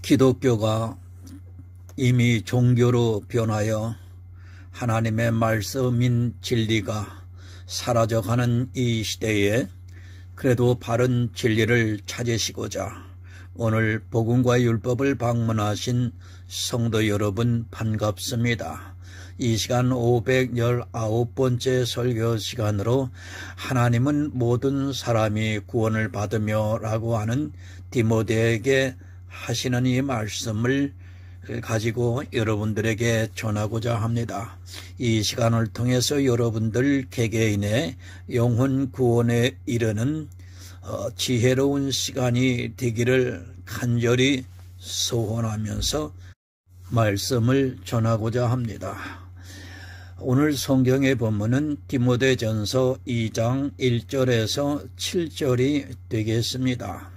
기독교가 이미 종교로 변하여 하나님의 말씀인 진리가 사라져가는 이 시대에 그래도 바른 진리를 찾으시고자 오늘 복음과 율법을 방문하신 성도 여러분 반갑습니다. 이 시간 519번째 설교 시간으로 하나님은 모든 사람이 구원을 받으며 라고 하는 디모데에게 하시는 이 말씀을 가지고 여러분들에게 전하고자 합니다. 이 시간을 통해서 여러분들 개개인의 영혼 구원에 이르는 지혜로운 시간이 되기를 간절히 소원하면서 말씀을 전하고자 합니다. 오늘 성경의 본문은 디모데전서 2장 1절에서 7절이 되겠습니다.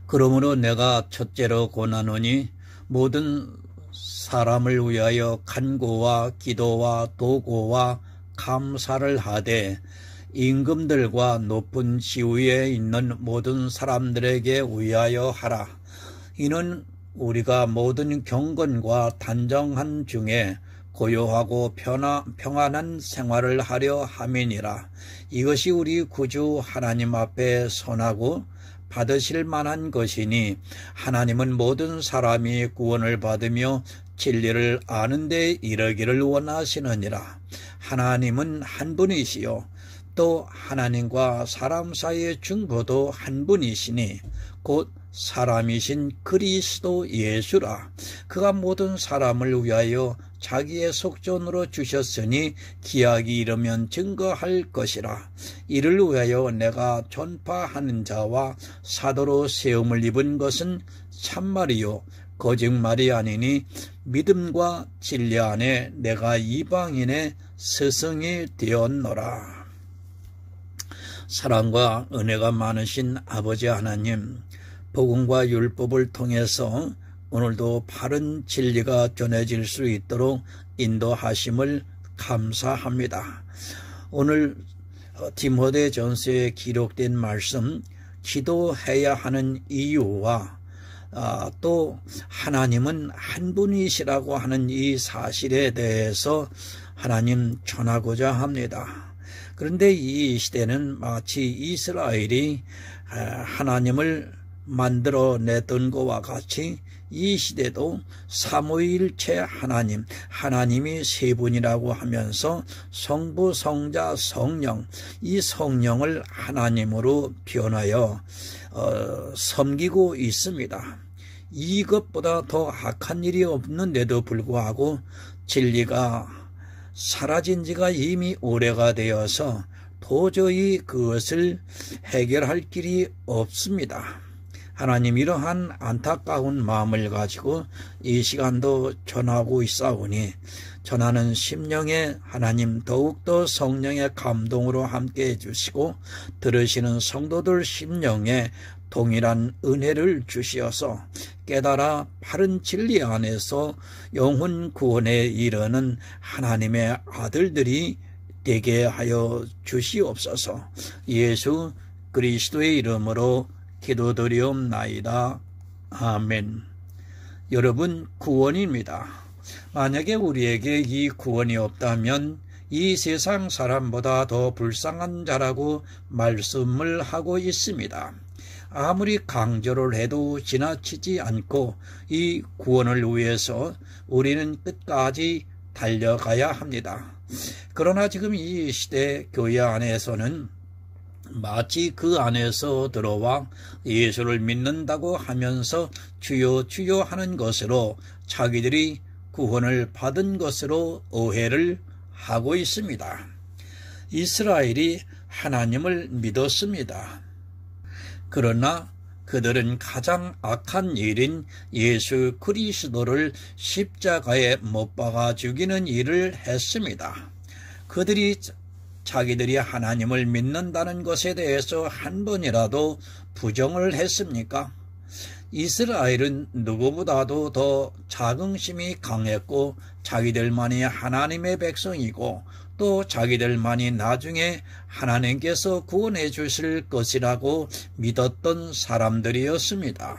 그러므로 내가 첫째로 권하노니 모든 사람을 위하여 간구와 기도와 도고와 감사를 하되 임금들과 높은 지위에 있는 모든 사람들에게 위하여 하라. 이는 우리가 모든 경건과 단정한 중에 고요하고 평안한 생활을 하려 함이니라. 이것이 우리 구주 하나님 앞에 선하고 받으실 만한 것이니 하나님은 모든 사람이 구원을 받으며 진리를 아는 데 이르기를 원하시느니라. 하나님은 한 분이시요 또 하나님과 사람 사이의 중보도 한 분이시니 곧 사람이신 그리스도 예수라. 그가 모든 사람을 위하여 자기의 속전으로 주셨으니 기약이 이르면 증거할 것이라. 이를 위하여 내가 전파하는 자와 사도로 세움을 입은 것은 참말이요 거짓말이 아니니 믿음과 진리 안에 내가 이방인의 스승이 되었노라. 사랑과 은혜가 많으신 아버지 하나님, 복음과 율법을 통해서 오늘도 바른 진리가 전해질 수 있도록 인도하심을 감사합니다. 오늘 디모데전서에 기록된 말씀, 기도해야 하는 이유와 또 하나님은 한 분이시라고 하는 이 사실에 대해서 하나님 전하고자 합니다. 그런데 이 시대는 마치 이스라엘이 하나님을 만들어냈던 것과 같이 이 시대도 삼위일체 하나님이 세 분이라고 하면서 성부, 성자, 성령, 이 성령을 하나님으로 변하여 섬기고 있습니다. 이것보다 더 악한 일이 없는데도 불구하고 진리가 사라진 지가 이미 오래가 되어서 도저히 그것을 해결할 길이 없습니다. 하나님, 이러한 안타까운 마음을 가지고 이 시간도 전하고 있사오니 전하는 심령에 하나님 더욱더 성령의 감동으로 함께 해주시고 들으시는 성도들 심령에 동일한 은혜를 주시어서 깨달아 바른 진리 안에서 영혼 구원에 이르는 하나님의 아들들이 되게 하여 주시옵소서. 예수 그리스도의 이름으로 기도드리옵나이다. 아멘. 여러분, 구원입니다. 만약에 우리에게 이 구원이 없다면 이 세상 사람보다 더 불쌍한 자라고 말씀을 하고 있습니다. 아무리 강조를 해도 지나치지 않고 이 구원을 위해서 우리는 끝까지 달려가야 합니다. 그러나 지금 이 시대 교회 안에서는 마치 그 안에서 들어와 예수를 믿는다고 하면서 주여 주여 하는 것으로 자기들이 구원을 받은 것으로 오해를 하고 있습니다. 이스라엘이 하나님을 믿었습니다. 그러나 그들은 가장 악한 일인 예수 그리스도를 십자가에 못 박아 죽이는 일을 했습니다. 그들이 자기들이 하나님을 믿는다는 것에 대해서 한 번이라도 부정을 했습니까? 이스라엘은 누구보다도 더 자긍심이 강했고 자기들만이 하나님의 백성이고 또 자기들만이 나중에 하나님께서 구원해 주실 것이라고 믿었던 사람들이었습니다.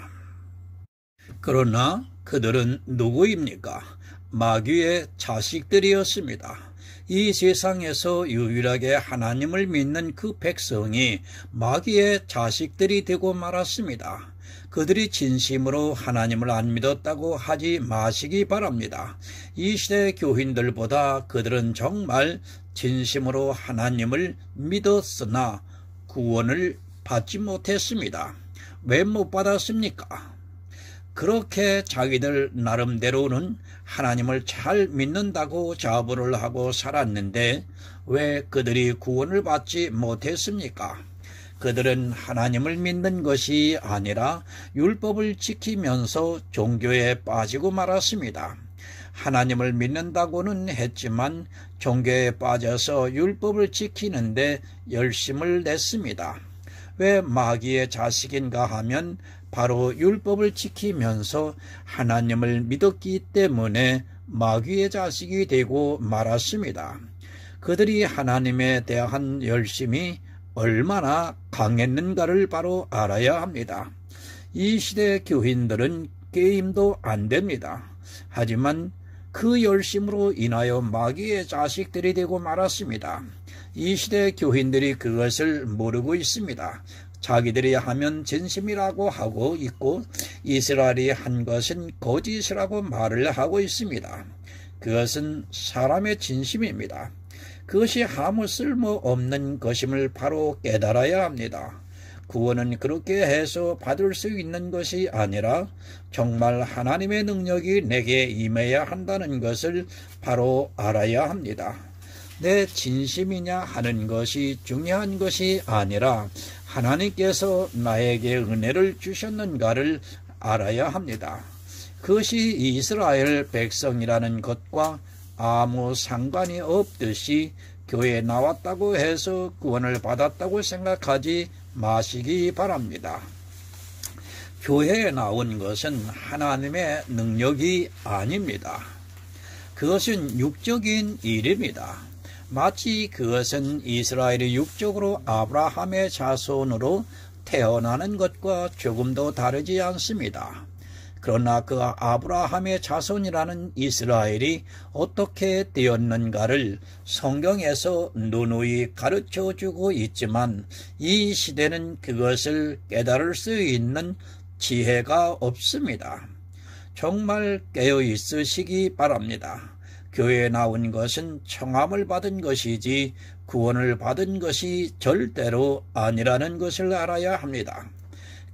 그러나 그들은 누구입니까? 마귀의 자식들이었습니다. 이 세상에서 유일하게 하나님을 믿는 그 백성이 마귀의 자식들이 되고 말았습니다. 그들이 진심으로 하나님을 안 믿었다고 하지 마시기 바랍니다. 이 시대 교인들보다 그들은 정말 진심으로 하나님을 믿었으나 구원을 받지 못했습니다. 왜 못 받았습니까? 그렇게 자기들 나름대로는 하나님을 잘 믿는다고 자부를 하고 살았는데 왜 그들이 구원을 받지 못했습니까? 그들은 하나님을 믿는 것이 아니라 율법을 지키면서 종교에 빠지고 말았습니다. 하나님을 믿는다고는 했지만 종교에 빠져서 율법을 지키는데 열심을 냈습니다. 왜 마귀의 자식인가 하면 바로 율법을 지키면서 하나님을 믿었기 때문에 마귀의 자식이 되고 말았습니다. 그들이 하나님에 대한 열심이 얼마나 강했는가를 바로 알아야 합니다. 이 시대 교인들은 게임도 안 됩니다. 하지만 그 열심으로 인하여 마귀의 자식들이 되고 말았습니다. 이 시대 교인들이 그것을 모르고 있습니다. 자기들이 하면 진심이라고 하고 있고 이스라엘이 한 것은 거짓이라고 말을 하고 있습니다. 그것은 사람의 진심입니다. 그것이 아무 쓸모없는 것임을 바로 깨달아야 합니다. 구원은 그렇게 해서 받을 수 있는 것이 아니라 정말 하나님의 능력이 내게 임해야 한다는 것을 바로 알아야 합니다. 내 진심이냐 하는 것이 중요한 것이 아니라 하나님께서 나에게 은혜를 주셨는가를 알아야 합니다. 그것이 이스라엘 백성이라는 것과 아무 상관이 없듯이 교회에 나왔다고 해서 구원을 받았다고 생각하지 마시기 바랍니다. 교회에 나온 것은 하나님의 능력이 아닙니다. 그것은 육적인 일입니다. 마치 그것은 이스라엘이 육적으로 아브라함의 자손으로 태어나는 것과 조금도 다르지 않습니다. 그러나 그 아브라함의 자손이라는 이스라엘이 어떻게 되었는가를 성경에서 누누이 가르쳐주고 있지만 이 시대는 그것을 깨달을 수 있는 지혜가 없습니다. 정말 깨어 있으시기 바랍니다. 교회에 나온 것은 청함을 받은 것이지 구원을 받은 것이 절대로 아니라는 것을 알아야 합니다.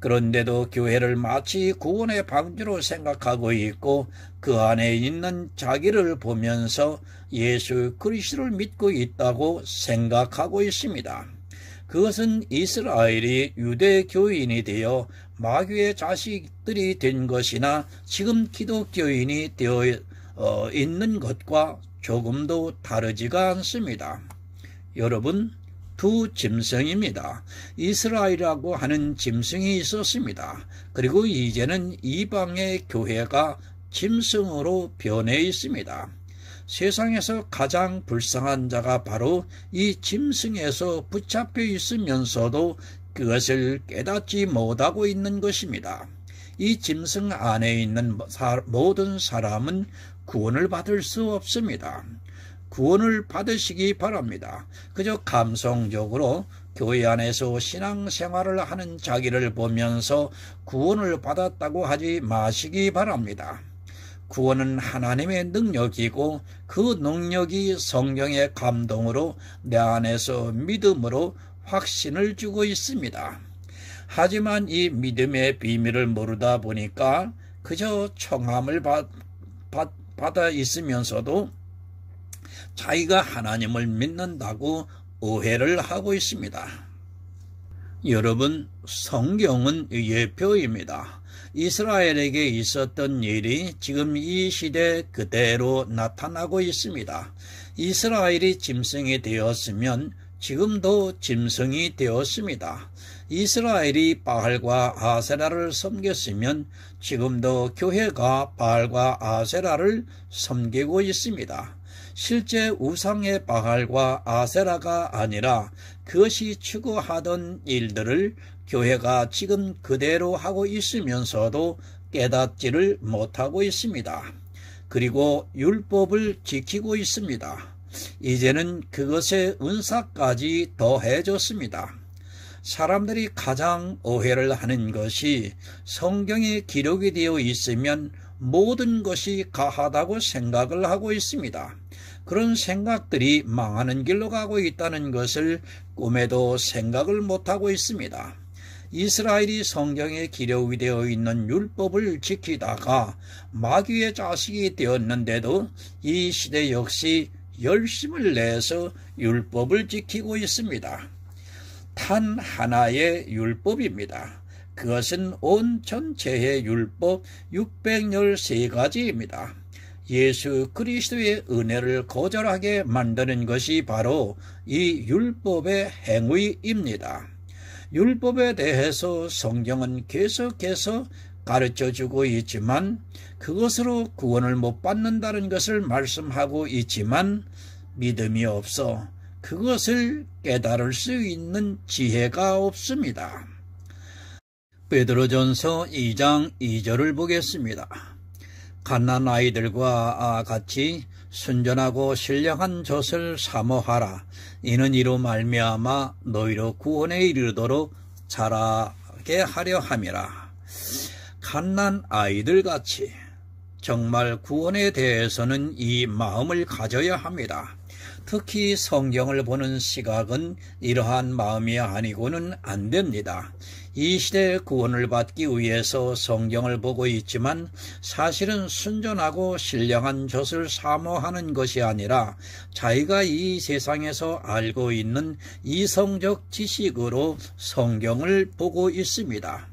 그런데도 교회를 마치 구원의 방주로 생각하고 있고 그 안에 있는 자기를 보면서 예수 그리스도를 믿고 있다고 생각하고 있습니다. 그것은 이스라엘이 유대교인이 되어 마귀의 자식들이 된 것이나 지금 기독교인이 되어 있는 것과 조금도 다르지가 않습니다. 여러분, 두 짐승입니다. 이스라엘이라고 하는 짐승이 있었습니다. 그리고 이제는 이방의 교회가 짐승으로 변해 있습니다. 세상에서 가장 불쌍한 자가 바로 이 짐승에서 붙잡혀 있으면서도 그것을 깨닫지 못하고 있는 것입니다. 이 짐승 안에 있는 모든 사람은 구원을 받을 수 없습니다. 구원을 받으시기 바랍니다. 그저 감성적으로 교회 안에서 신앙생활을 하는 자기를 보면서 구원을 받았다고 하지 마시기 바랍니다. 구원은 하나님의 능력이고 그 능력이 성령의 감동으로 내 안에서 믿음으로 확신을 주고 있습니다. 하지만 이 믿음의 비밀을 모르다 보니까 그저 청함을 받아 있으면서도 자기가 하나님을 믿는다고 오해를 하고 있습니다. 여러분, 성경은 예표입니다. 이스라엘에게 있었던 일이 지금 이 시대에 그대로 나타나고 있습니다. 이스라엘이 짐승이 되었으면 지금도 짐승이 되었습니다. 이스라엘이 바알과 아세라를 섬겼으면 지금도 교회가 바알과 아세라를 섬기고 있습니다. 실제 우상의 바알과 아세라가 아니라 그것이 추구하던 일들을 교회가 지금 그대로 하고 있으면서도 깨닫지를 못하고 있습니다. 그리고 율법을 지키고 있습니다. 이제는 그것에 은사까지 더해졌습니다. 사람들이 가장 오해를 하는 것이 성경에 기록이 되어 있으면 모든 것이 가하다고 생각을 하고 있습니다. 그런 생각들이 망하는 길로 가고 있다는 것을 꿈에도 생각을 못하고 있습니다. 이스라엘이 성경에 기록이 되어 있는 율법을 지키다가 마귀의 자식이 되었는데도 이 시대 역시 열심을 내서 율법을 지키고 있습니다. 단 하나의 율법입니다. 그것은 온 전체의 율법 613가지입니다. 예수 그리스도의 은혜를 거절하게 만드는 것이 바로 이 율법의 행위입니다. 율법에 대해서 성경은 계속해서 가르쳐주고 있지만 그것으로 구원을 못 받는다는 것을 말씀하고 있지만 믿음이 없어 그것을 깨달을 수 있는 지혜가 없습니다. 베드로전서 2장 2절을 보겠습니다. 갓난 아이들과 같이 순전하고 신령한 젖을 사모하라. 이는 이로 말미암아 너희로 구원에 이르도록 자라게 하려 함이라. 갓난 아이들같이 정말 구원에 대해서는 이 마음을 가져야 합니다. 특히 성경을 보는 시각은 이러한 마음이 아니고는 안 됩니다. 이 시대의 구원을 받기 위해서 성경을 보고 있지만 사실은 순전하고 신령한 젖을 사모하는 것이 아니라 자기가 이 세상에서 알고 있는 이성적 지식으로 성경을 보고 있습니다.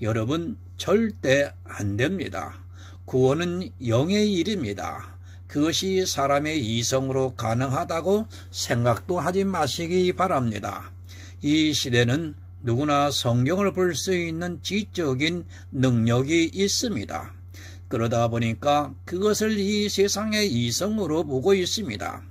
여러분, 절대 안 됩니다. 구원은 영의 일입니다. 그것이 사람의 이성으로 가능하다고 생각도 하지 마시기 바랍니다. 이 시대는 누구나 성경을 볼 수 있는 지적인 능력이 있습니다. 그러다 보니까 그것을 이 세상의 이성으로 보고 있습니다.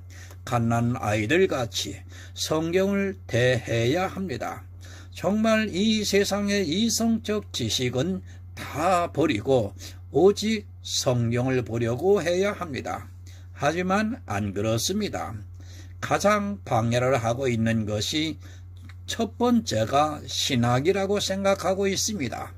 갓난 아이들같이 성경을 대해야 합니다. 정말 이 세상의 이성적 지식은 다 버리고 오직 성경을 보려고 해야 합니다. 하지만 안 그렇습니다. 가장 방해를 하고 있는 것이 첫 번째가 신학이라고 생각하고 있습니다.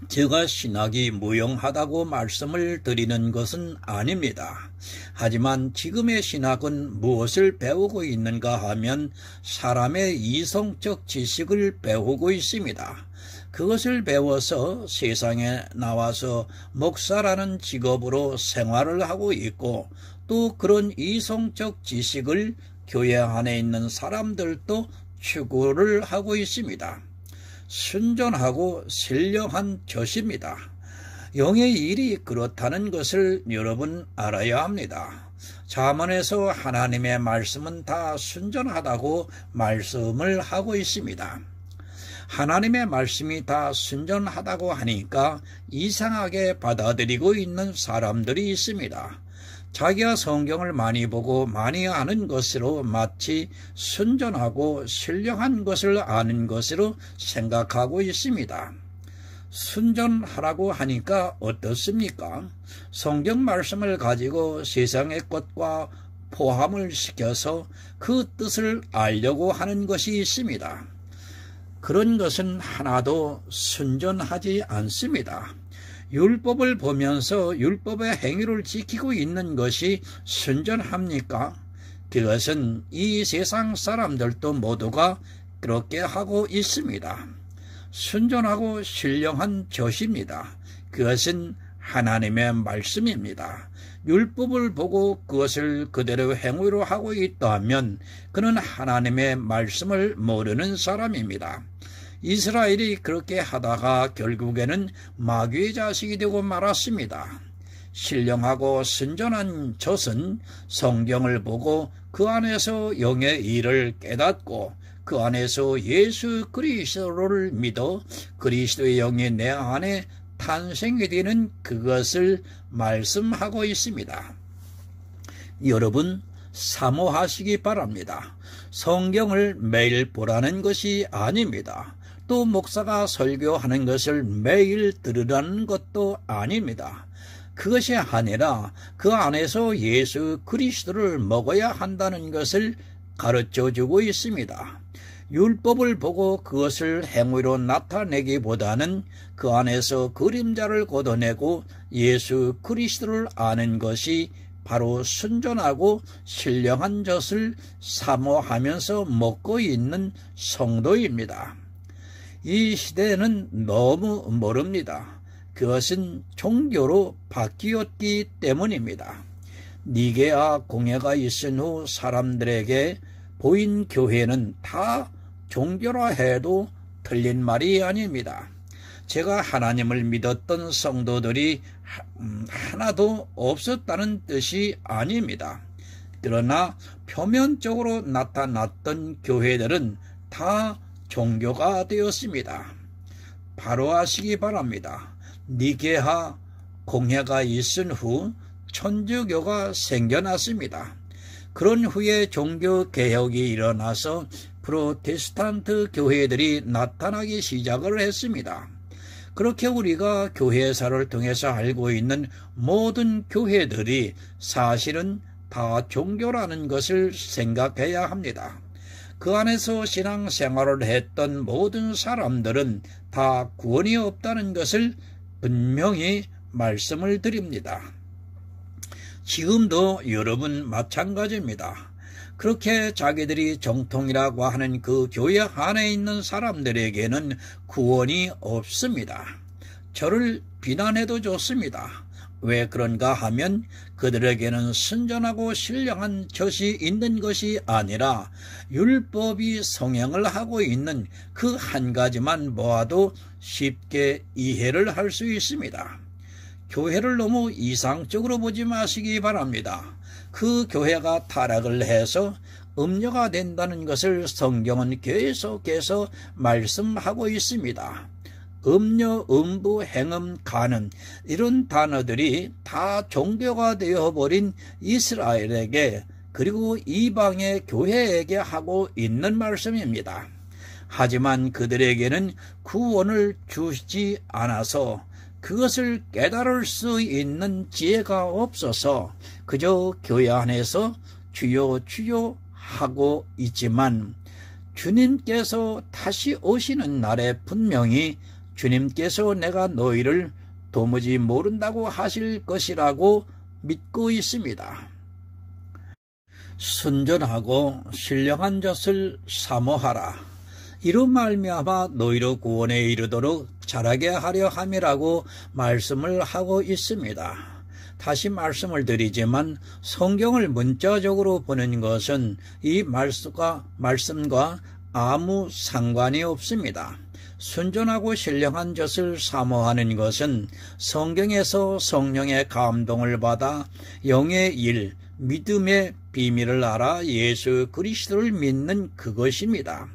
제가 신학이 무용하다고 말씀을 드리는 것은 아닙니다. 하지만 지금의 신학은 무엇을 배우고 있는가 하면 사람의 이성적 지식을 배우고 있습니다. 그것을 배워서 세상에 나와서 목사라는 직업으로 생활을 하고 있고 또 그런 이성적 지식을 교회 안에 있는 사람들도 추구를 하고 있습니다. 순전하고 신령한 젖입니다. 영의 일이 그렇다는 것을 여러분 알아야 합니다. 잠언에서 하나님의 말씀은 다 순전하다고 말씀을 하고 있습니다. 하나님의 말씀이 다 순전하다고 하니까 이상하게 받아들이고 있는 사람들이 있습니다. 자기가 성경을 많이 보고 많이 아는 것으로 마치 순전하고 신령한 것을 아는 것으로 생각하고 있습니다. 순전하라고 하니까 어떻습니까? 성경 말씀을 가지고 세상의 것과 포함을 시켜서 그 뜻을 알려고 하는 것이 있습니다. 그런 것은 하나도 순전하지 않습니다. 율법을 보면서 율법의 행위를 지키고 있는 것이 순전합니까? 그것은 이 세상 사람들도 모두가 그렇게 하고 있습니다. 순전하고 신령한 젖입니다. 그것은 하나님의 말씀입니다. 율법을 보고 그것을 그대로 행위로 하고 있다면 그는 하나님의 말씀을 모르는 사람입니다. 이스라엘이 그렇게 하다가 결국에는 마귀의 자식이 되고 말았습니다. 신령하고 순전한 젖은 성경을 보고 그 안에서 영의 일을 깨닫고 그 안에서 예수 그리스도를 믿어 그리스도의 영이 내 안에 탄생이 되는 그것을 말씀하고 있습니다. 여러분, 사모하시기 바랍니다. 성경을 매일 보라는 것이 아닙니다. 또 목사가 설교하는 것을 매일 들으라는 것도 아닙니다. 그것이 아니라 그 안에서 예수 그리스도를 먹어야 한다는 것을 가르쳐주고 있습니다. 율법을 보고 그것을 행위로 나타내기보다는 그 안에서 그림자를 걷어내고 예수 그리스도를 아는 것이 바로 순전하고 신령한 젖을 사모하면서 먹고 있는 성도입니다. 이 시대는 너무 모릅니다. 그것은 종교로 바뀌었기 때문입니다. 니게아 공회가 있은 후 사람들에게 보인 교회는 다 종교라 해도 틀린 말이 아닙니다. 제가 하나님을 믿었던 성도들이 하나도 없었다는 뜻이 아닙니다. 그러나 표면적으로 나타났던 교회들은 다 종교가 되었습니다. 바로 아시기 바랍니다. 니게아 공회가 있은 후 천주교가 생겨났습니다. 그런 후에 종교개혁이 일어나서 프로테스탄트 교회들이 나타나기 시작을 했습니다. 그렇게 우리가 교회사를 통해서 알고 있는 모든 교회들이 사실은 다 종교라는 것을 생각해야 합니다. 그 안에서 신앙생활을 했던 모든 사람들은 다 구원이 없다는 것을 분명히 말씀을 드립니다. 지금도 여러분 마찬가지입니다. 그렇게 자기들이 정통이라고 하는 그 교회 안에 있는 사람들에게는 구원이 없습니다. 저를 비난해도 좋습니다. 왜 그런가 하면 그들에게는 순전하고 신령한 젖이 있는 것이 아니라 율법이 성행을 하고 있는 그 한 가지만 모아도 쉽게 이해를 할 수 있습니다. 교회를 너무 이상적으로 보지 마시기 바랍니다. 그 교회가 타락을 해서 음녀가 된다는 것을 성경은 계속해서 말씀하고 있습니다. 음녀, 음부, 행음, 간음 이런 단어들이 다 종교가 되어버린 이스라엘에게 그리고 이방의 교회에게 하고 있는 말씀입니다. 하지만 그들에게는 구원을 주지 않아서 그것을 깨달을 수 있는 지혜가 없어서 그저 교회 안에서 주여 주여 하고 있지만 주님께서 다시 오시는 날에 분명히 주님께서 내가 너희를 도무지 모른다고 하실 것이라고 믿고 있습니다. 순전하고 신령한 젖을 사모하라. 이로 말미암아 너희로 구원에 이르도록 자라게 하려 함이라고 말씀을 하고 있습니다. 다시 말씀을 드리지만 성경을 문자적으로 보는 것은 이 말씀과 아무 상관이 없습니다. 순전하고 신령한 젖을 사모하는 것은 성경에서 성령의 감동을 받아 영의 일, 믿음의 비밀을 알아 예수 그리스도를 믿는 그것입니다.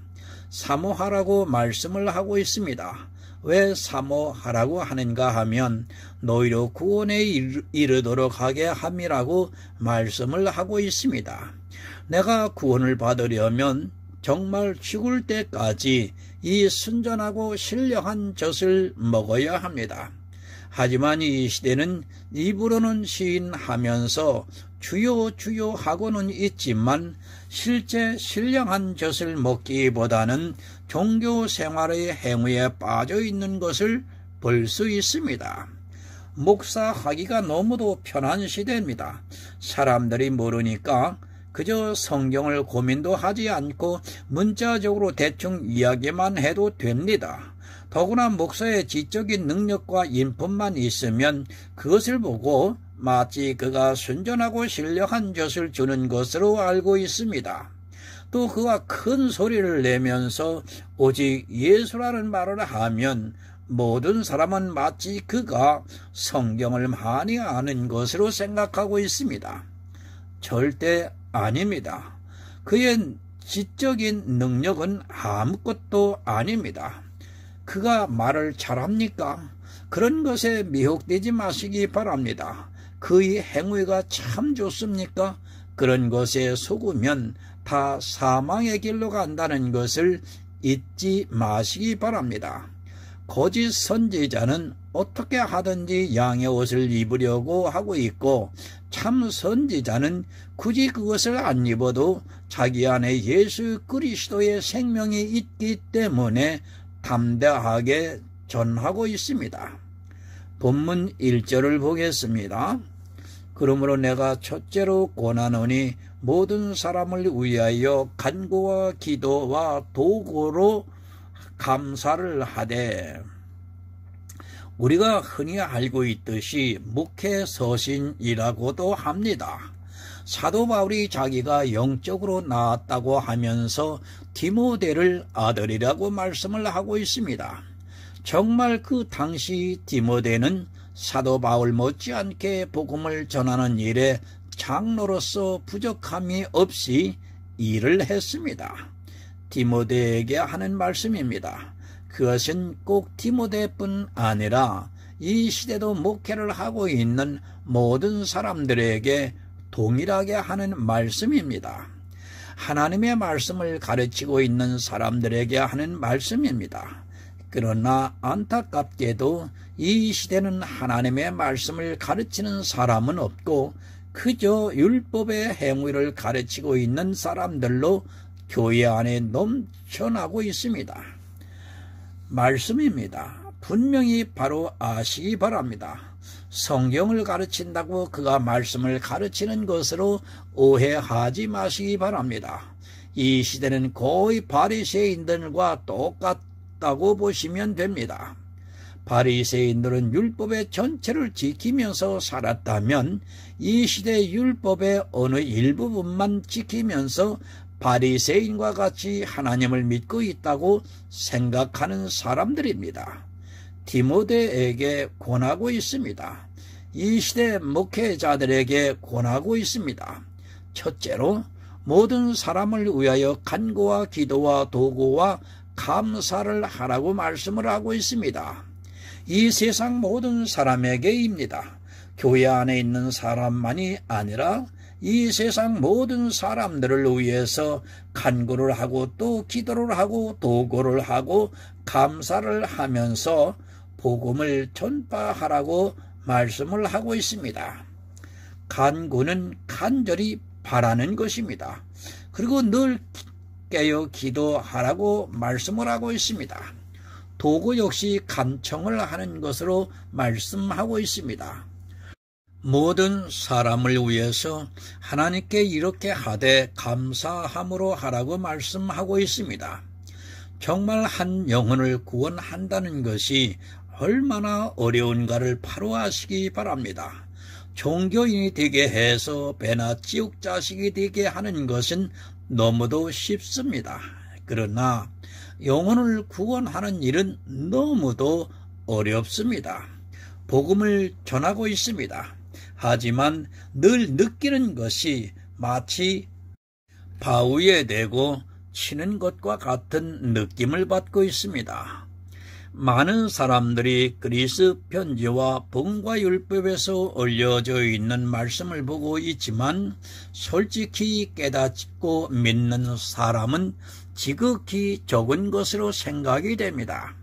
사모하라고 말씀을 하고 있습니다. 왜 사모하라고 하는가 하면 너희로 구원에 이르도록 하게 함이라고 말씀을 하고 있습니다. 내가 구원을 받으려면 정말 죽을 때까지 이 순전하고 신령한 젖을 먹어야 합니다. 하지만 이 시대는 입으로는 시인하면서 주여 주여 하고는 있지만 실제 신령한 젖을 먹기보다는 종교 생활의 행위에 빠져 있는 것을 볼 수 있습니다. 목사하기가 너무도 편한 시대입니다. 사람들이 모르니까 그저 성경을 고민도 하지 않고 문자적으로 대충 이야기만 해도 됩니다. 더구나 목사의 지적인 능력과 인품만 있으면 그것을 보고 마치 그가 순전하고 신령한 젖을 주는 것으로 알고 있습니다. 또 그가 큰 소리를 내면서 오직 예수라는 말을 하면 모든 사람은 마치 그가 성경을 많이 아는 것으로 생각하고 있습니다. 절대 아닙니다. 그의 지적인 능력은 아무것도 아닙니다. 그가 말을 잘합니까? 그런 것에 미혹되지 마시기 바랍니다. 그의 행위가 참 좋습니까? 그런 것에 속으면 다 사망의 길로 간다는 것을 잊지 마시기 바랍니다. 거짓 선지자는 어떻게 하든지 양의 옷을 입으려고 하고 있고, 참 선지자는 굳이 그것을 안 입어도 자기 안에 예수 그리스도의 생명이 있기 때문에 담대하게 전하고 있습니다. 본문 1절을 보겠습니다. 그러므로 내가 첫째로 권하노니 모든 사람을 위하여 간구와 기도와 도구로 감사를 하되, 우리가 흔히 알고 있듯이 목회서신이라고도 합니다. 사도 바울이 자기가 영적으로 낳았다고 하면서 디모데를 아들이라고 말씀을 하고 있습니다. 정말 그 당시 디모데는 사도 바울 못지않게 복음을 전하는 일에 장로로서 부족함이 없이 일을 했습니다. 디모데에게 하는 말씀입니다. 그것은 꼭 디모데뿐 아니라 이 시대도 목회를 하고 있는 모든 사람들에게 동일하게 하는 말씀입니다. 하나님의 말씀을 가르치고 있는 사람들에게 하는 말씀입니다. 그러나 안타깝게도 이 시대는 하나님의 말씀을 가르치는 사람은 없고 그저 율법의 행위를 가르치고 있는 사람들로 교회 안에 넘쳐나고 있습니다. 말씀입니다. 분명히 바로 아시기 바랍니다. 성경을 가르친다고 그가 말씀을 가르치는 것으로 오해하지 마시기 바랍니다. 이 시대는 거의 바리새인들과 똑같다고 보시면 됩니다. 바리새인들은 율법의 전체를 지키면서 살았다면 이 시대 율법의 어느 일부분만 지키면서 바리새인과 같이 하나님을 믿고 있다고 생각하는 사람들입니다. 디모데에게 권하고 있습니다. 이 시대 목회자들에게 권하고 있습니다. 첫째로 모든 사람을 위하여 간구와 기도와 도구와 감사를 하라고 말씀을 하고 있습니다. 이 세상 모든 사람에게입니다. 교회 안에 있는 사람만이 아니라 이 세상 모든 사람들을 위해서 간구를 하고 또 기도를 하고 도구를 하고 감사를 하면서 복음을 전파하라고 말씀을 하고 있습니다. 간구는 간절히 바라는 것입니다. 그리고 늘 깨어 기도하라고 말씀을 하고 있습니다. 도구 역시 간청을 하는 것으로 말씀하고 있습니다. 모든 사람을 위해서 하나님께 이렇게 하되 감사함으로 하라고 말씀하고 있습니다. 정말 한 영혼을 구원한다는 것이 얼마나 어려운가를 바로 아시기 바랍니다. 종교인이 되게 해서 배나 지옥 자식이 되게 하는 것은 너무도 쉽습니다. 그러나 영혼을 구원하는 일은 너무도 어렵습니다. 복음을 전하고 있습니다. 하지만 늘 느끼는 것이 마치 바위에 대고 치는 것과 같은 느낌을 받고 있습니다. 많은 사람들이 그리스 편지와 복음과 율법에서 올려져 있는 말씀을 보고 있지만 솔직히 깨닫고 믿는 사람은 지극히 적은 것으로 생각이 됩니다.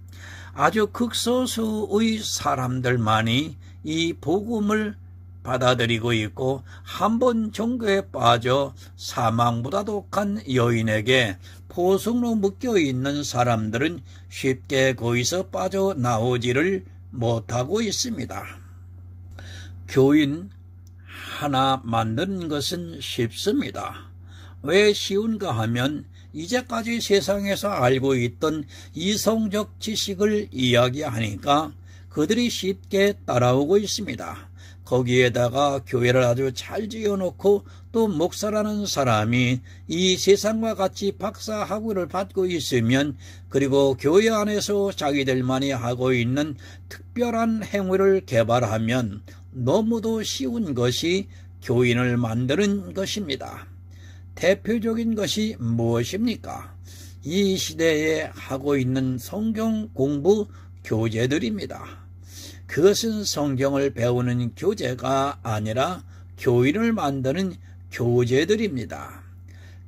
아주 극소수의 사람들만이 이 복음을 받아들이고 있고 한 번 종교에 빠져 사망보다 독한 여인에게 포승로 묶여있는 사람들은 쉽게 거기서 빠져나오지를 못하고 있습니다. 교인 하나 만드는 것은 쉽습니다. 왜 쉬운가 하면 이제까지 세상에서 알고 있던 이성적 지식을 이야기하니까 그들이 쉽게 따라오고 있습니다. 거기에다가 교회를 아주 잘 지어놓고 또 목사라는 사람이 이 세상과 같이 박사 학위를 받고 있으면 그리고 교회 안에서 자기들만이 하고 있는 특별한 행위를 개발하면 너무도 쉬운 것이 교인을 만드는 것입니다. 대표적인 것이 무엇입니까? 이 시대에 하고 있는 성경 공부 교재들입니다. 그것은 성경을 배우는 교재가 아니라 교인을 만드는 교재들입니다.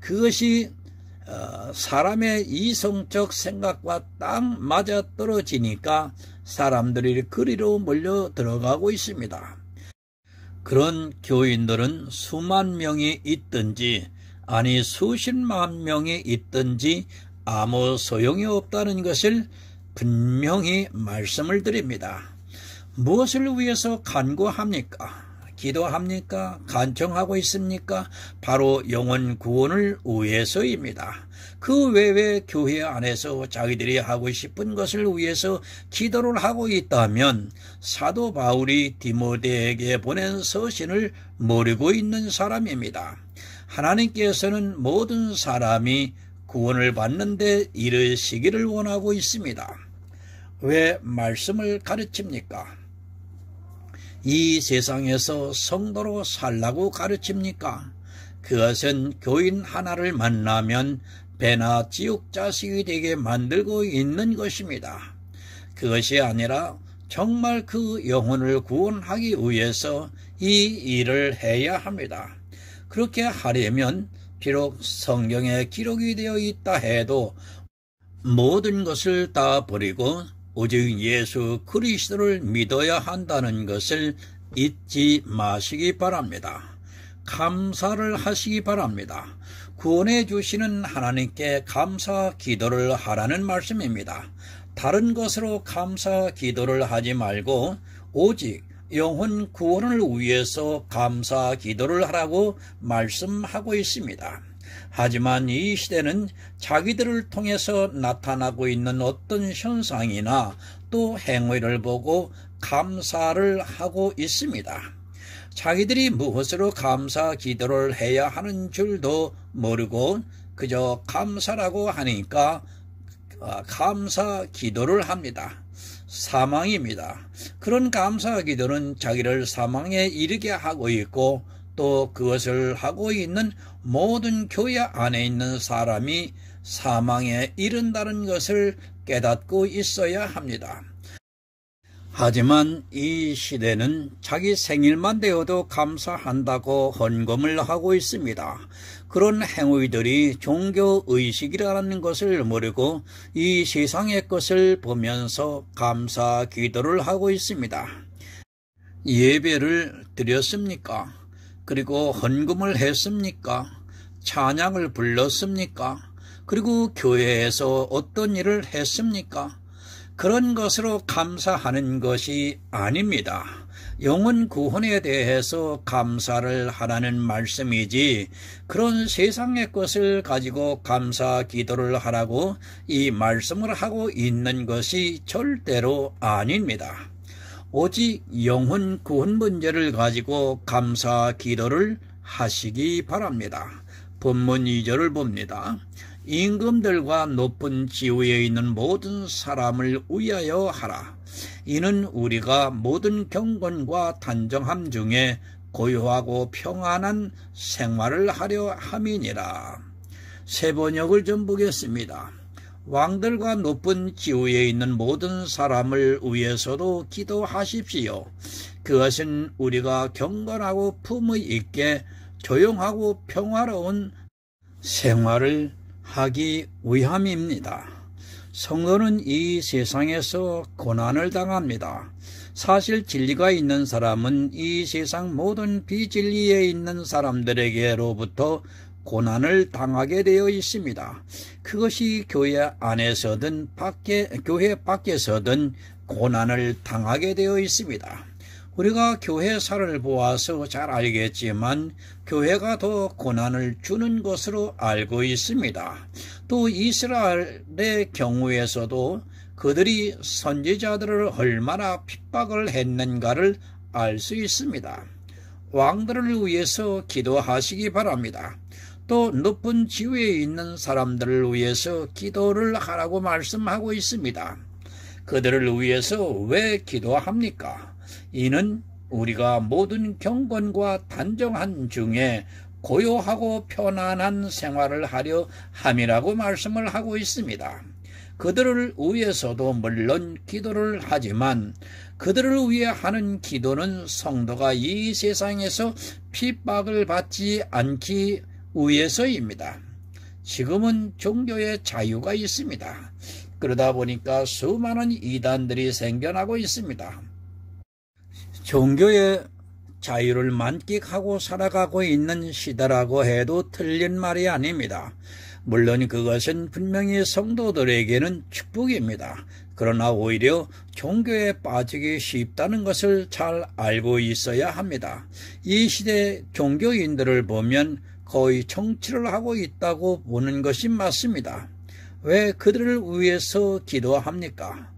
그것이 사람의 이성적 생각과 딱 맞아떨어지니까 사람들이 그리로 몰려 들어가고 있습니다. 그런 교인들은 수만 명이 있든지 아니 수십만 명이 있든지 아무 소용이 없다는 것을 분명히 말씀을 드립니다. 무엇을 위해서 간구합니까? 기도합니까? 간청하고 있습니까? 바로 영혼 구원을 위해서입니다. 그 외에 교회 안에서 자기들이 하고 싶은 것을 위해서 기도를 하고 있다면 사도 바울이 디모데에게 보낸 서신을 모르고 있는 사람입니다. 하나님께서는 모든 사람이 구원을 받는 데 이르시기를 원하고 있습니다. 왜 말씀을 가르칩니까? 이 세상에서 성도로 살라고 가르칩니까? 그것은 교인 하나를 만나면 배나 지옥 자식이 되게 만들고 있는 것입니다. 그것이 아니라 정말 그 영혼을 구원하기 위해서 이 일을 해야 합니다. 그렇게 하려면 비록 성경에 기록이 되어 있다 해도 모든 것을 다 버리고 오직 예수 그리스도를 믿어야 한다는 것을 잊지 마시기 바랍니다. 감사를 하시기 바랍니다. 구원해 주시는 하나님께 감사 기도를 하라는 말씀입니다. 다른 것으로 감사 기도를 하지 말고 오직 영혼 구원을 위해서 감사 기도를 하라고 말씀하고 있습니다. 하지만 이 시대는 자기들을 통해서 나타나고 있는 어떤 현상이나 또 행위를 보고 감사를 하고 있습니다. 자기들이 무엇으로 감사 기도를 해야 하는 줄도 모르고 그저 감사라고 하니까 감사 기도를 합니다. 사망입니다. 그런 감사 기도는 자기를 사망에 이르게 하고 있고 또 그것을 하고 있는 모든 교회 안에 있는 사람이 사망에 이른다는 것을 깨닫고 있어야 합니다. 하지만 이 시대는 자기 생일만 되어도 감사한다고 헌금을 하고 있습니다. 그런 행위들이 종교의식이라는 것을 모르고 이 세상의 것을 보면서 감사 기도를 하고 있습니다. 예배를 드렸습니까? 그리고 헌금을 했습니까? 찬양을 불렀습니까? 그리고 교회에서 어떤 일을 했습니까? 그런 것으로 감사하는 것이 아닙니다. 영혼 구원에 대해서 감사를 하라는 말씀이지 그런 세상의 것을 가지고 감사 기도를 하라고 이 말씀을 하고 있는 것이 절대로 아닙니다. 오직 영혼 구원 문제를 가지고 감사 기도를 하시기 바랍니다. 본문 2절을 봅니다. 임금들과 높은 지위에 있는 모든 사람을 위하여 하라. 이는 우리가 모든 경건과 단정함 중에 고요하고 평안한 생활을 하려 함이니라. 세 번역을 좀 보겠습니다. 왕들과 높은 지위에 있는 모든 사람을 위해서도 기도하십시오. 그것은 우리가 경건하고 품의 있게 조용하고 평화로운 생활을 하기 위함입니다. 성도는 이 세상에서 고난을 당합니다. 사실 진리가 있는 사람은 이 세상 모든 비진리에 있는 사람들에게로부터 고난을 당하게 되어 있습니다. 그것이 교회 안에서든 교회 밖에서든 고난을 당하게 되어 있습니다. 우리가 교회사를 보아서 잘 알겠지만 교회가 더 고난을 주는 것으로 알고 있습니다. 또 이스라엘의 경우에서도 그들이 선지자들을 얼마나 핍박을 했는가를 알 수 있습니다. 왕들을 위해서 기도하시기 바랍니다. 또 높은 지위에 있는 사람들을 위해서 기도를 하라고 말씀하고 있습니다. 그들을 위해서 왜 기도합니까? 이는 우리가 모든 경건과 단정한 중에 고요하고 편안한 생활을 하려 함이라고 말씀을 하고 있습니다. 그들을 위해서도 물론 기도를 하지만 그들을 위해 하는 기도는 성도가 이 세상에서 핍박을 받지 않기 위해서입니다. 지금은 종교의 자유가 있습니다. 그러다 보니까 수많은 이단들이 생겨나고 있습니다. 종교의 자유를 만끽하고 살아가고 있는 시대라고 해도 틀린 말이 아닙니다. 물론 그것은 분명히 성도들에게는 축복입니다. 그러나 오히려 종교에 빠지기 쉽다는 것을 잘 알고 있어야 합니다. 이 시대 종교인들을 보면 거의 정치를 하고 있다고 보는 것이 맞습니다. 왜 그들을 위해서 기도합니까?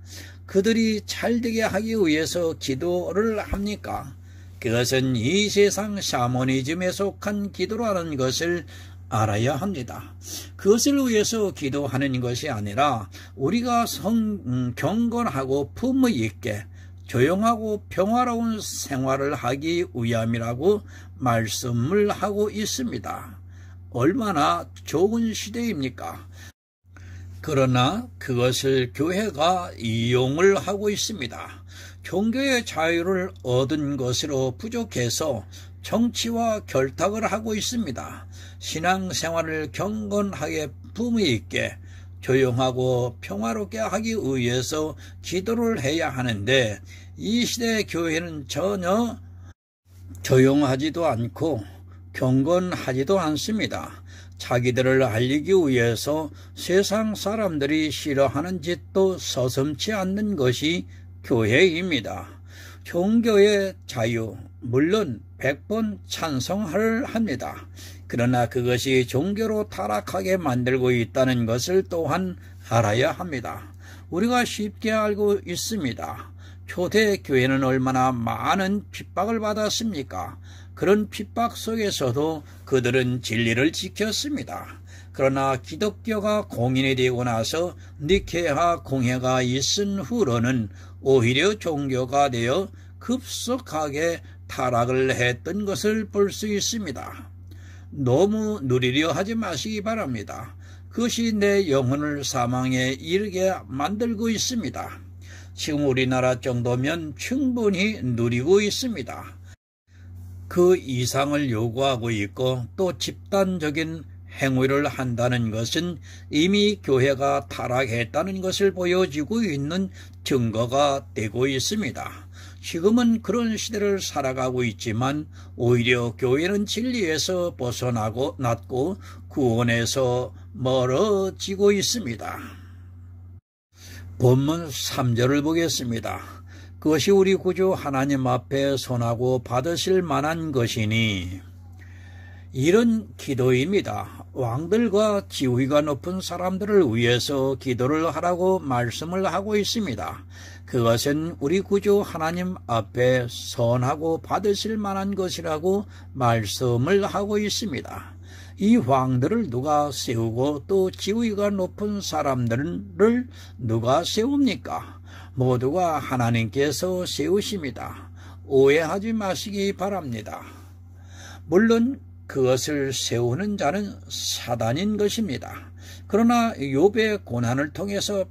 그들이 잘되게 하기 위해서 기도를 합니까? 그것은 이 세상 샤머니즘에 속한 기도라는 것을 알아야 합니다. 그것을 위해서 기도하는 것이 아니라 우리가 경건하고 품위 있게 조용하고 평화로운 생활을 하기 위함이라고 말씀을 하고 있습니다. 얼마나 좋은 시대입니까? 그러나 그것을 교회가 이용을 하고 있습니다. 종교의 자유를 얻은 것으로 부족해서 정치와 결탁을 하고 있습니다. 신앙생활을 경건하게 품위 있게 조용하고 평화롭게 하기 위해서 기도를 해야 하는데 이 시대의 교회는 전혀 조용하지도 않고 경건하지도 않습니다. 자기들을 알리기 위해서 세상 사람들이 싫어하는 짓도 서슴지 않는 것이 교회입니다. 종교의 자유, 물론 100번 찬성을 합니다. 그러나 그것이 종교로 타락하게 만들고 있다는 것을 또한 알아야 합니다. 우리가 쉽게 알고 있습니다. 초대교회는 얼마나 많은 핍박을 받았습니까? 그런 핍박 속에서도 그들은 진리를 지켰습니다. 그러나 기독교가 공인이 되고 나서 니케아 공회가 있은 후로는 오히려 종교가 되어 급속하게 타락을 했던 것을 볼 수 있습니다. 너무 누리려 하지 마시기 바랍니다. 그것이 내 영혼을 사망에 이르게 만들고 있습니다. 지금 우리나라 정도면 충분히 누리고 있습니다. 그 이상을 요구하고 있고 또 집단적인 행위를 한다는 것은 이미 교회가 타락했다는 것을 보여주고 있는 증거가 되고 있습니다. 지금은 그런 시대를 살아가고 있지만 오히려 교회는 진리에서 벗어나고 구원에서 멀어지고 있습니다. 본문 3절을 보겠습니다. 그것이 우리 구주 하나님 앞에 손하고 받으실 만한 것이니 이런 기도입니다. 왕들과 지위가 높은 사람들을 위해서 기도를 하라고 말씀을 하고 있습니다. 그것은 우리 구주 하나님 앞에 선하고 받으실 만한 것이라고 말씀을 하고 있습니다. 이 왕들을 누가 세우고 또 지위가 높은 사람들을 누가 세웁니까? 모두가 하나님께서 세우십니다. 오해하지 마시기 바랍니다. 물론 그것을 세우는 자는 사단인 것입니다. 그러나 욥의 고난을 통해서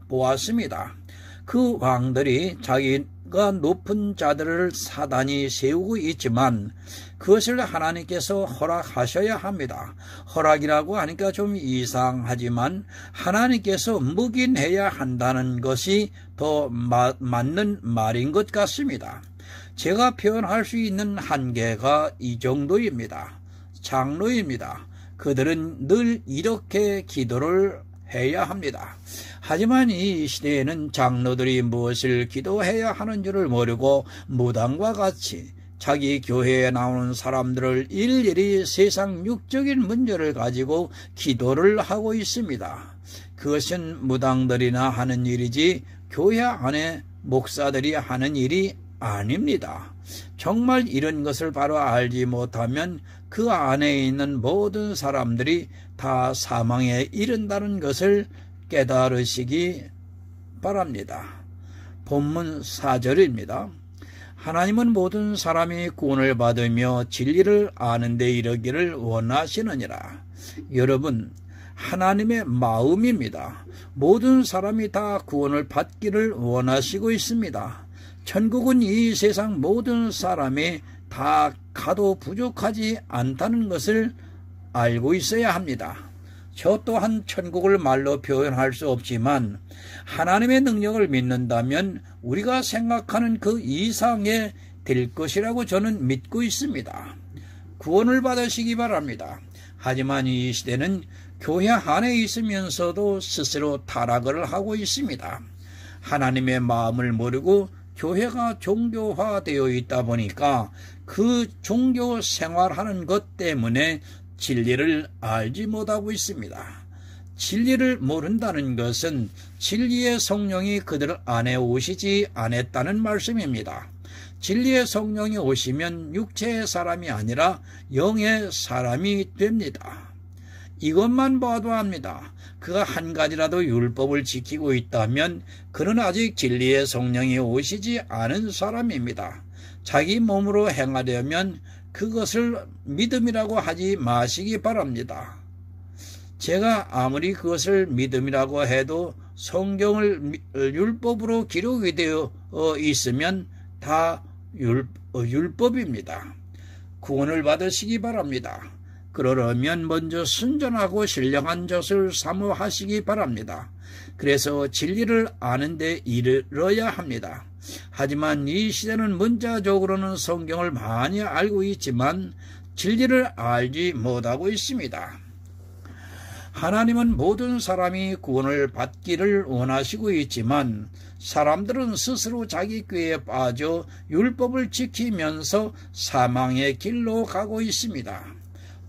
보았습니다. 그 왕들이 자기가 높은 자들을 사단이 세우고 있지만 그것을 하나님께서 허락하셔야 합니다. 허락이라고 하니까 좀 이상하지만 하나님께서 묵인해야 한다는 것이 더 맞는 말인 것 같습니다. 제가 표현할 수 있는 한계가 이 정도입니다. 장로입니다. 그들은 늘 이렇게 기도를 해야 합니다. 하지만 이 시대에는 장로들이 무엇을 기도해야 하는 줄을 모르고 무당과 같이 자기 교회에 나오는 사람들을 일일이 세상 육적인 문제를 가지고 기도를 하고 있습니다. 그것은 무당들이나 하는 일이지 교회 안에 목사들이 하는 일이 아닙니다. 정말 이런 것을 바로 알지 못하면 그 안에 있는 모든 사람들이 다 사망에 이른다는 것을 깨달으시기 바랍니다. 본문 4절입니다. 하나님은 모든 사람이 구원을 받으며 진리를 아는 데 이르기를 원하시느니라. 여러분, 하나님의 마음입니다. 모든 사람이 다 구원을 받기를 원하시고 있습니다. 천국은 이 세상 모든 사람이 다 가도 부족하지 않다는 것을 알고 있어야 합니다. 저 또한 천국을 말로 표현할 수 없지만 하나님의 능력을 믿는다면 우리가 생각하는 그 이상의 될 것이라고 저는 믿고 있습니다. 구원을 받으시기 바랍니다. 하지만 이 시대는 교회 안에 있으면서도 스스로 타락을 하고 있습니다. 하나님의 마음을 모르고 교회가 종교화되어 있다 보니까 그 종교 생활하는 것 때문에 진리를 알지 못하고 있습니다. 진리를 모른다는 것은 진리의 성령이 그들 안에 오시지 않았다는 말씀입니다. 진리의 성령이 오시면 육체의 사람이 아니라 영의 사람이 됩니다. 이것만 봐도 압니다. 그가 한 가지라도 율법을 지키고 있다면 그는 아직 진리의 성령이 오시지 않은 사람입니다. 자기 몸으로 행하려면 그것을 믿음이라고 하지 마시기 바랍니다. 제가 아무리 그것을 믿음이라고 해도 성경을 율법으로 기록이 되어 있으면 다 율법입니다. 구원을 받으시기 바랍니다. 그러려면 먼저 순전하고 신령한 젖을 사모하시기 바랍니다. 그래서 진리를 아는 데 이르러야 합니다. 하지만 이 시대는 문자적으로는 성경을 많이 알고 있지만 진리를 알지 못하고 있습니다. 하나님은 모든 사람이 구원을 받기를 원하시고 있지만 사람들은 스스로 자기 꾀에 빠져 율법을 지키면서 사망의 길로 가고 있습니다.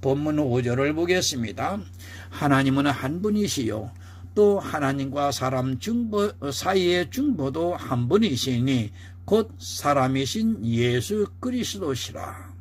본문 5절을 보겠습니다. 하나님은 한 분이시요 또 하나님과 사람 사이의 중보도 한 분이시니 곧 사람이신 예수 그리스도시라.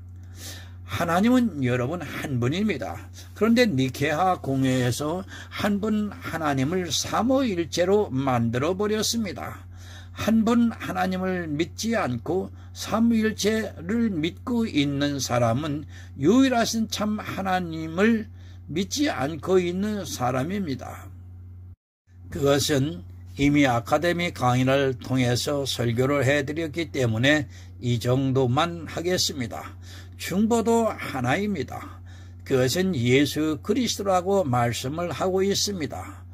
하나님은 여러분 한 분입니다. 그런데 니케아 공회에서 한 분 하나님을 삼위일체로 만들어 버렸습니다. 한 분 하나님을 믿지 않고 삼위일체를 믿고 있는 사람은 유일하신 참 하나님을 믿지 않고 있는 사람입니다. 그것은 이미 아카데미 강의를 통해서 설교를 해드렸기 때문에 이 정도만 하겠습니다. 중보도 하나입니다. 그것은 예수 그리스도라고 말씀을 하고 있습니다.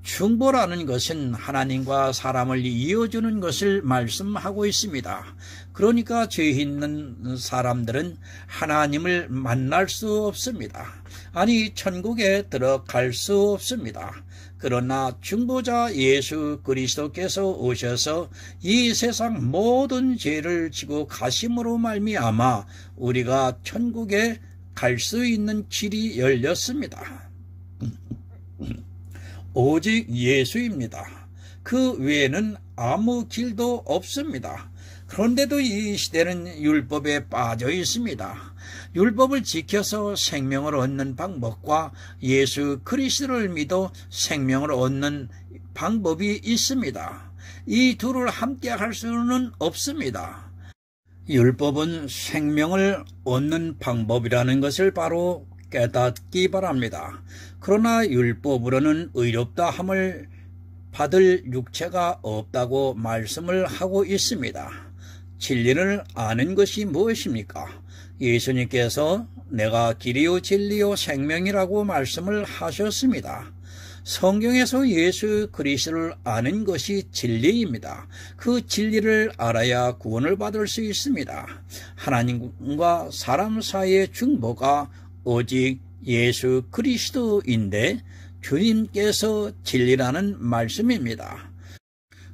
중보라는 것은 하나님과 사람을 이어주는 것을 말씀하고 있습니다. 그러니까 죄 있는 사람들은 하나님을 만날 수 없습니다. 아니 천국에 들어갈 수 없습니다. 그러나 중보자 예수 그리스도께서 오셔서 이 세상 모든 죄를 지고 가심으로 말미암아 우리가 천국에 갈 수 있는 길이 열렸습니다. 오직 예수입니다. 그 외에는 아무 길도 없습니다. 그런데도 이 시대는 율법에 빠져 있습니다. 율법을 지켜서 생명을 얻는 방법과 예수 그리스도를 믿어 생명을 얻는 방법이 있습니다. 이 둘을 함께 할 수는 없습니다. 율법은 생명을 얻는 방법이라는 것을 바로 깨닫기 바랍니다. 그러나 율법으로는 의롭다 함을 받을 육체가 없다고 말씀을 하고 있습니다. 진리를 아는 것이 무엇입니까? 예수님께서 내가 길이요 진리요 생명이라고 말씀을 하셨습니다. 성경에서 예수 그리스도를 아는 것이 진리입니다. 그 진리를 알아야 구원을 받을 수 있습니다. 하나님과 사람 사이의 중보가 오직 예수 그리스도인데 주님께서 진리라는 말씀입니다.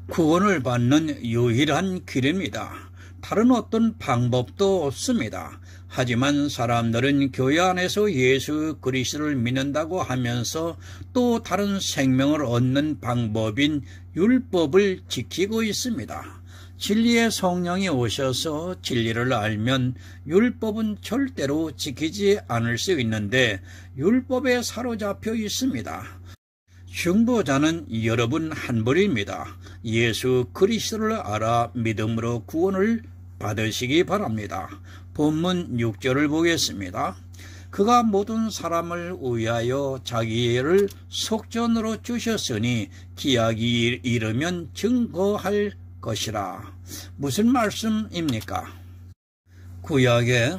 구원을 받는 유일한 길입니다. 다른 어떤 방법도 없습니다. 하지만 사람들은 교회 안에서 예수 그리스도를 믿는다고 하면서 또 다른 생명을 얻는 방법인 율법을 지키고 있습니다. 진리의 성령이 오셔서 진리를 알면 율법은 절대로 지키지 않을 수 있는데 율법에 사로잡혀 있습니다. 중보자는 여러분 한 분입니다. 예수 그리스도를 알아 믿음으로 구원을 받으시기 바랍니다. 본문 6절을 보겠습니다. 그가 모든 사람을 위하여 자기를 속전으로 주셨으니 기약이 이르면 증거할 것이라. 무슨 말씀입니까? 구약에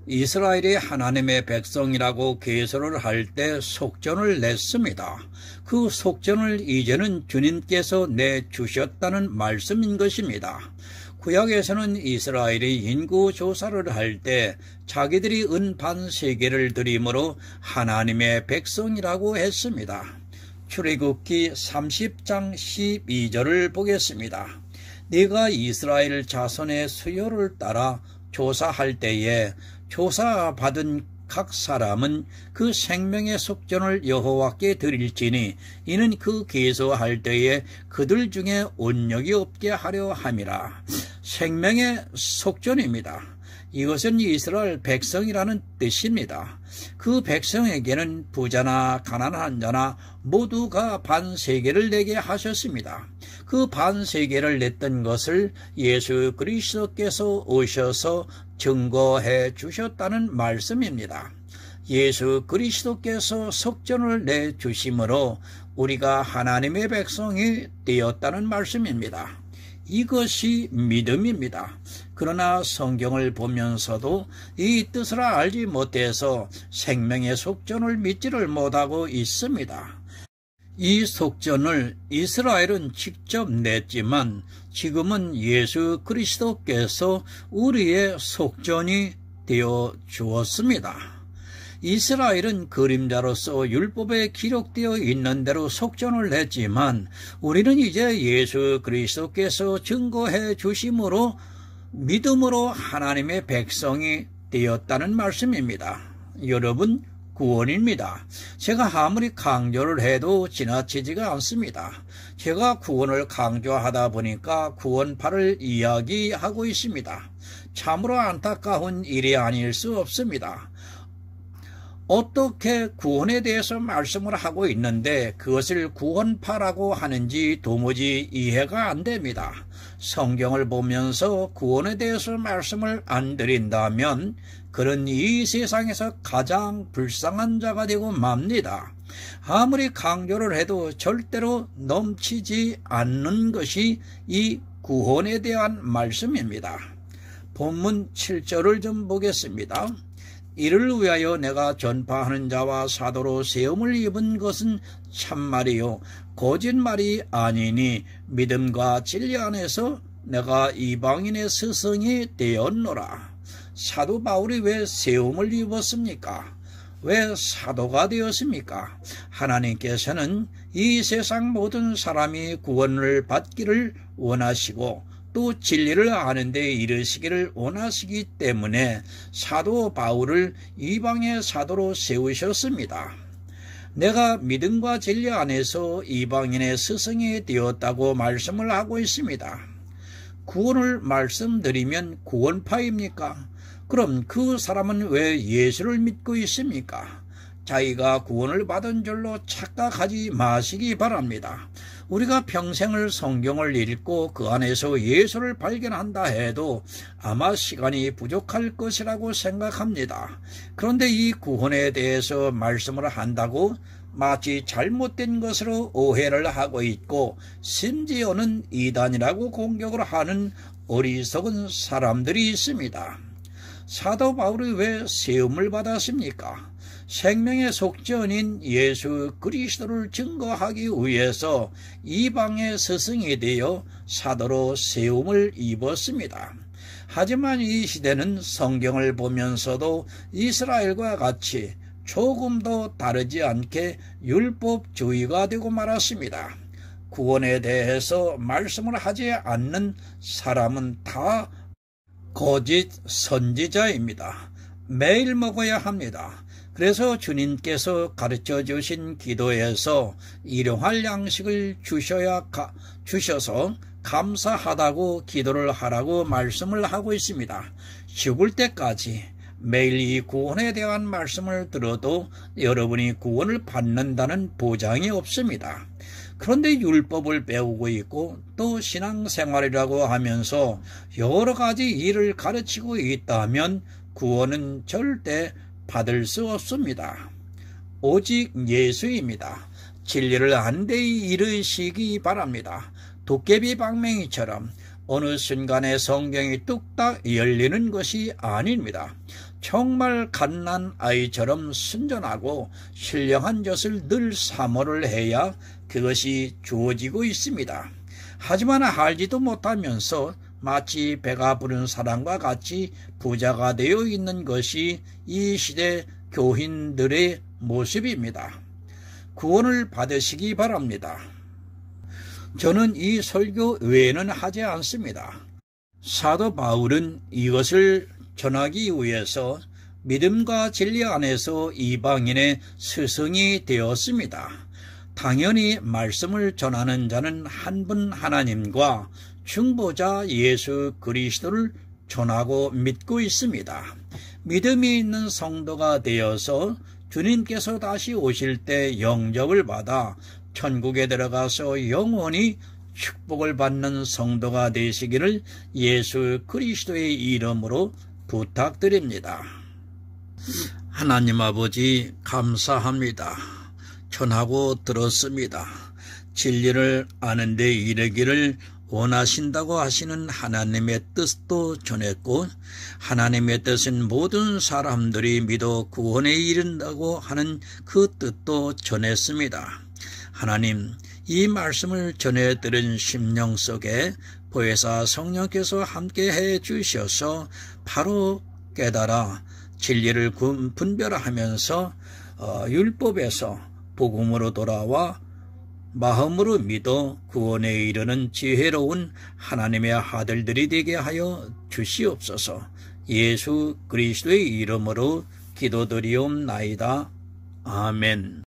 이스라엘이 하나님의 백성이라고 계소를 할 때 속전을 냈습니다. 그 속전을 이제는 주님께서 내주셨다는 말씀인 것입니다. 구약에서는 이스라엘이 인구 조사를 할 때 자기들이 은 반세계를 드림으로 하나님의 백성이라고 했습니다. 출애굽기 30장 12절을 보겠습니다. 네가 이스라엘 자손의 수요를 따라 조사할 때에 조사받은 각 사람은 그 생명의 속전을 여호와께 드릴지니 이는 그 계소할 때에 그들 중에 온역이 없게 하려 함이라. 생명의 속전입니다. 이것은 이스라엘 백성이라는 뜻입니다. 그 백성에게는 부자나 가난한 자나 모두가 반세계를 내게 하셨습니다. 그 반세계를 냈던 것을 예수 그리스도께서 오셔서 증거해 주셨다는 말씀입니다. 예수 그리스도께서 속전을 내주심으로 우리가 하나님의 백성이 되었다는 말씀입니다. 이것이 믿음입니다. 그러나 성경을 보면서도 이 뜻을 알지 못해서 생명의 속전을 믿지를 못하고 있습니다. 이 속전을 이스라엘은 직접 냈지만 지금은 예수 그리스도께서 우리의 속전이 되어 주었습니다. 이스라엘은 그림자로서 율법에 기록되어 있는 대로 속전을 냈지만 우리는 이제 예수 그리스도께서 증거해 주심으로 믿음으로 하나님의 백성이 되었다는 말씀입니다. 여러분, 구원입니다. 제가 아무리 강조를 해도 지나치지가 않습니다. 제가 구원을 강조하다 보니까 구원파를 이야기하고 있습니다. 참으로 안타까운 일이 아닐 수 없습니다. 어떻게 구원에 대해서 말씀을 하고 있는데 그것을 구원파라고 하는지 도무지 이해가 안 됩니다. 성경을 보면서 구원에 대해서 말씀을 안 드린다면 그는 이 세상에서 가장 불쌍한 자가 되고 맙니다. 아무리 강조를 해도 절대로 넘치지 않는 것이 이 구원에 대한 말씀입니다. 본문 7절을 좀 보겠습니다. 이를 위하여 내가 전파하는 자와 사도로 세움을 입은 것은 참말이요 거짓말이 아니니 믿음과 진리 안에서 내가 이방인의 스승이 되었노라. 사도 바울이 왜 세움을 입었습니까? 왜 사도가 되었습니까? 하나님께서는 이 세상 모든 사람이 구원을 받기를 원하시고 또 진리를 아는 데 이르시기를 원하시기 때문에 사도 바울을 이방의 사도로 세우셨습니다. 내가 믿음과 진리 안에서 이방인의 스승이 되었다고 말씀을 하고 있습니다. 구원을 말씀드리면 구원파입니까? 그럼 그 사람은 왜 예수를 믿고 있습니까? 자기가 구원을 받은 줄로 착각하지 마시기 바랍니다. 우리가 평생을 성경을 읽고 그 안에서 예수를 발견한다 해도 아마 시간이 부족할 것이라고 생각합니다. 그런데 이 구원에 대해서 말씀을 한다고 마치 잘못된 것으로 오해를 하고 있고 심지어는 이단이라고 공격을 하는 어리석은 사람들이 있습니다. 사도 바울이 왜 세움을 받았습니까? 생명의 속전인 예수 그리스도를 증거하기 위해서 이방의 스승이 되어 사도로 세움을 입었습니다. 하지만 이 시대는 성경을 보면서도 이스라엘과 같이 조금도 다르지 않게 율법주의가 되고 말았습니다. 구원에 대해서 말씀을 하지 않는 사람은 다 거짓 선지자입니다. 매일 먹어야 합니다. 그래서 주님께서 가르쳐 주신 기도에서 일용할 양식을 주셔서 감사하다고 기도를 하라고 말씀을 하고 있습니다. 죽을 때까지 매일 이 구원에 대한 말씀을 들어도 여러분이 구원을 받는다는 보장이 없습니다. 그런데 율법을 배우고 있고 또 신앙생활이라고 하면서 여러 가지 일을 가르치고 있다면 구원은 절대 받을 수 없습니다. 오직 예수입니다. 진리를 안 데 이르시기 바랍니다. 도깨비 방맹이처럼 어느 순간에 성경이 뚝딱 열리는 것이 아닙니다. 정말 갓난 아이처럼 순전하고 신령한 젖을 늘 사모를 해야 그것이 주어지고 있습니다. 하지만 알지도 못하면서 마치 배가 부른 사람과 같이 부자가 되어 있는 것이 이 시대 교인들의 모습입니다. 구원을 받으시기 바랍니다. 저는 이 설교 외에는 하지 않습니다. 사도 바울은 이것을 전하기 위해서 믿음과 진리 안에서 이방인의 스승이 되었습니다. 당연히 말씀을 전하는 자는 한 분 하나님과 중보자 예수 그리스도를 전하고 믿고 있습니다. 믿음이 있는 성도가 되어서 주님께서 다시 오실 때 영접을 받아 천국에 들어가서 영원히 축복을 받는 성도가 되시기를 예수 그리스도의 이름으로 부탁드립니다. 하나님 아버지 감사합니다. 전하고 들었습니다. 진리를 아는 데 이르기를 원하신다고 하시는 하나님의 뜻도 전했고 하나님의 뜻은 모든 사람들이 믿어 구원에 이른다고 하는 그 뜻도 전했습니다. 하나님, 이 말씀을 전해 들은 심령 속에 보혜사 성령께서 함께해 주셔서 바로 깨달아 진리를 분별하면서 율법에서 복음으로 돌아와 마음으로 믿어 구원에 이르는 지혜로운 하나님의 아들들이 되게 하여 주시옵소서. 예수 그리스도의 이름으로 기도드리옵나이다. 아멘.